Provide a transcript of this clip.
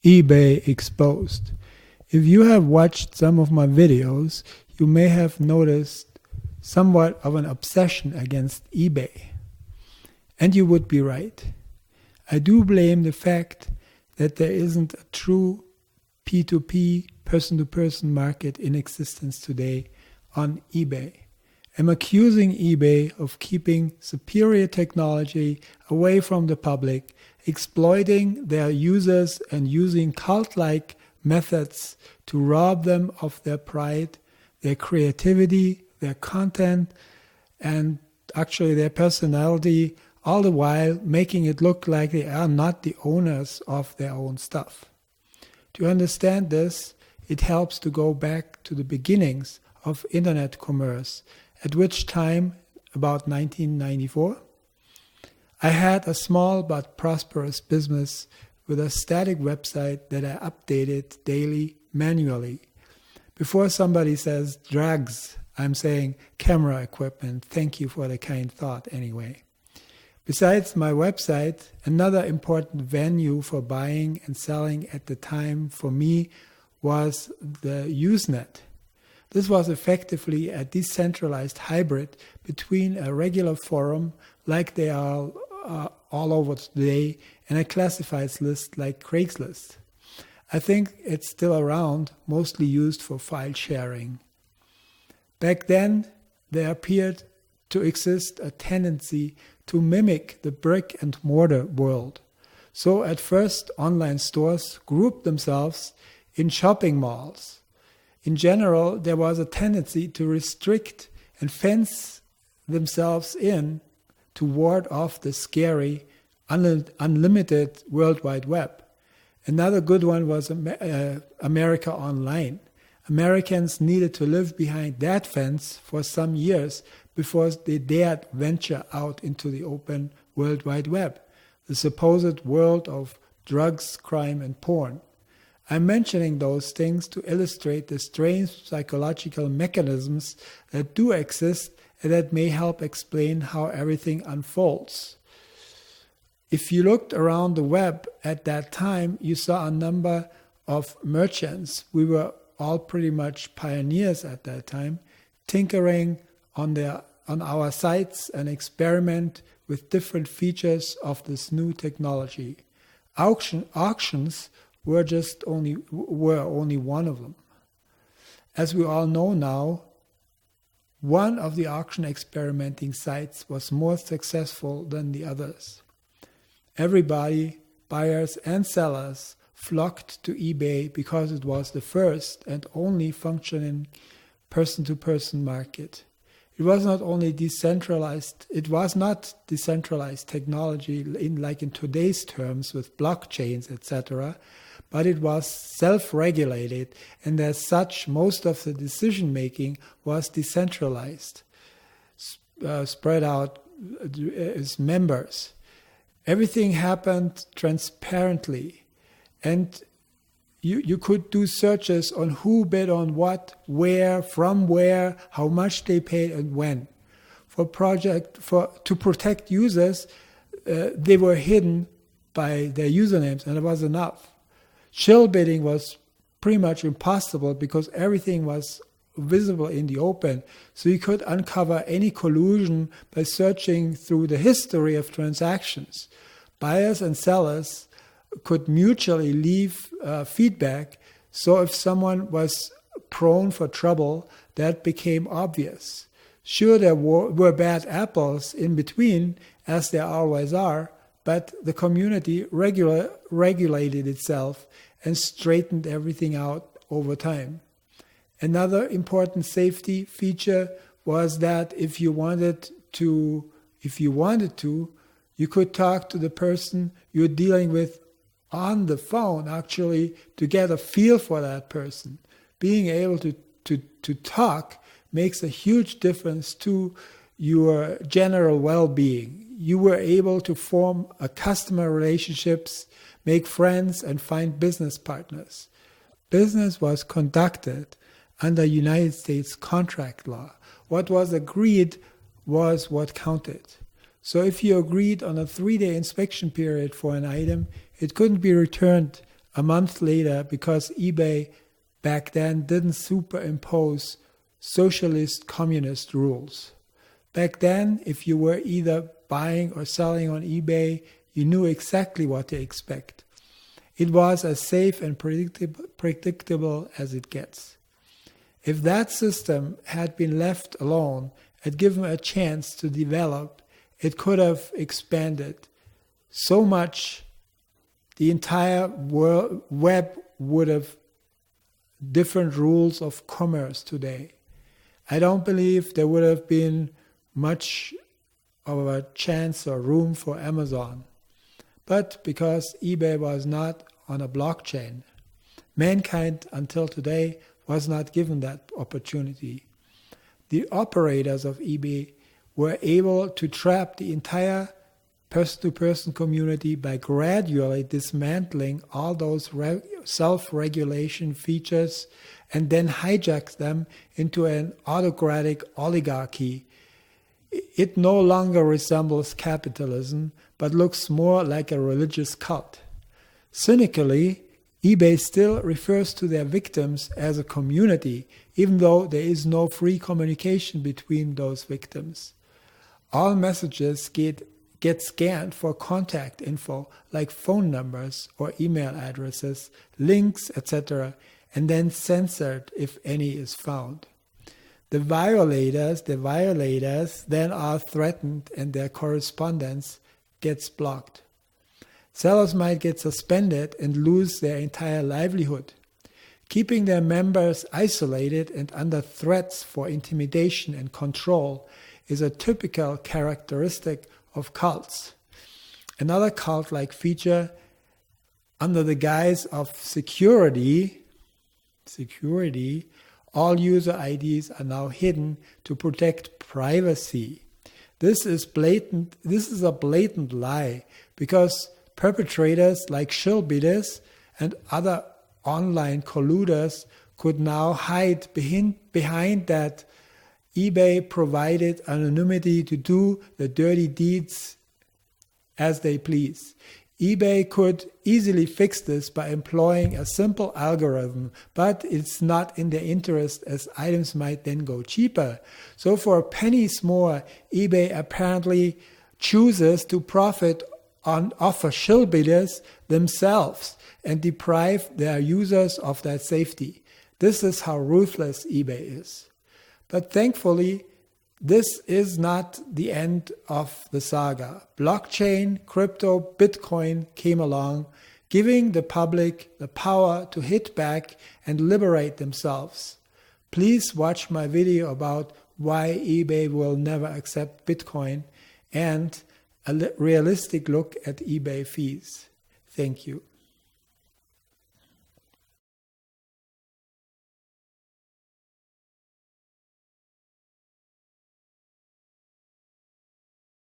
eBay exposed. If you have watched some of my videos, you may have noticed somewhat of an obsession against eBay. And you would be right. I do blame the fact that there isn't a true P2P, person-to-person market in existence today on eBay. I'm accusing eBay of keeping superior technology away from the public, exploiting their users and using cult-like methods to rob them of their pride, their creativity, their content, and actually their personality, all the while making it look like they are not the owners of their own stuff. To understand this, it helps to go back to the beginnings of internet commerce, at which time, about 1994, I had a small but prosperous business with a static website that I updated daily manually. Before somebody says drugs, I'm saying camera equipment. Thank you for the kind thought anyway. Besides my website, another important venue for buying and selling at the time for me was the Usenet. This was effectively a decentralized hybrid between a regular forum, like they are all over today, and a classifieds list like Craigslist. I think it's still around, mostly used for file sharing. Back then, there appeared to exist a tendency to mimic the brick and mortar world. So at first, online stores grouped themselves in shopping malls. In general, there was a tendency to restrict and fence themselves in to ward off the scary, unlimited World Wide Web. Another good one was America Online. Americans needed to live behind that fence for some years before they dared venture out into the open World Wide Web, the supposed world of drugs, crime, and porn. I'm mentioning those things to illustrate the strange psychological mechanisms that do exist and that may help explain how everything unfolds. If you looked around the web at that time, you saw a number of merchants. We were all pretty much pioneers at that time, tinkering on our sites and experiment with different features of this new technology. Auctions were only one of them. As we all know now, one of the auction experimenting sites was more successful than the others. Everybody, buyers and sellers, flocked to eBay because it was the first and only functioning person-to-person market. It was not decentralized technology like in today's terms with blockchains, etc., but it was self-regulated, and as such, most of the decision-making was decentralized, spread out as members. Everything happened transparently, and you could do searches on who bid on what, where, from where, how much they paid, and when. To protect users, they were hidden by their usernames, and it was enough. Shill bidding was pretty much impossible because everything was visible in the open. So you could uncover any collusion by searching through the history of transactions. Buyers and sellers could mutually leave feedback. So if someone was prone for trouble, that became obvious. Sure, there were bad apples in between, as there always are, but the community regulated itself and straightened everything out over time. Another important safety feature was that if you wanted to, you could talk to the person you're dealing with on the phone, actually, to get a feel for that person. Being able to talk makes a huge difference to your general well-being. You were able to form a customer relationships, make friends, and find business partners. Business was conducted under United States contract law. What was agreed was what counted. So if you agreed on a 3-day inspection period for an item, it couldn't be returned a month later because eBay back then didn't superimpose socialist communist rules. Back then, if you were either buying or selling on eBay, you knew exactly what to expect. It was as safe and predictable as it gets. If that system had been left alone and given a chance to develop, it could have expanded so much. The entire web would have different rules of commerce today. I don't believe there would have been much of a chance or room for Amazon. But because eBay was not on a blockchain, mankind until today was not given that opportunity. The operators of eBay were able to trap the entire person-to-person community by gradually dismantling all those self-regulation features and then hijack them into an autocratic oligarchy. It no longer resembles capitalism, but looks more like a religious cult. Cynically, eBay still refers to their victims as a community, even though there is no free communication between those victims. All messages get scanned for contact info like phone numbers or email addresses, links, etc., and then censored if any is found. The violators then are threatened and their correspondence gets blocked. Sellers might get suspended and lose their entire livelihood. Keeping their members isolated and under threats for intimidation and control is a typical characteristic of cults. Another cult-like feature, under the guise of security, all user IDs are now hidden to protect privacy. This is a blatant lie, because perpetrators like shillbitters and other online colluders could now hide behind that eBay provided anonymity to do the dirty deeds as they please. eBay could easily fix this by employing a simple algorithm, but it's not in their interest, as items might then go cheaper. So for pennies more, eBay apparently chooses to profit off of shillbitters themselves and deprive their users of that safety. This is how ruthless eBay is. But thankfully, this is not the end of the saga. Blockchain, crypto, Bitcoin came along, giving the public the power to hit back and liberate themselves. Please watch my video about why eBay will never accept Bitcoin and a realistic look at eBay fees. Thank you.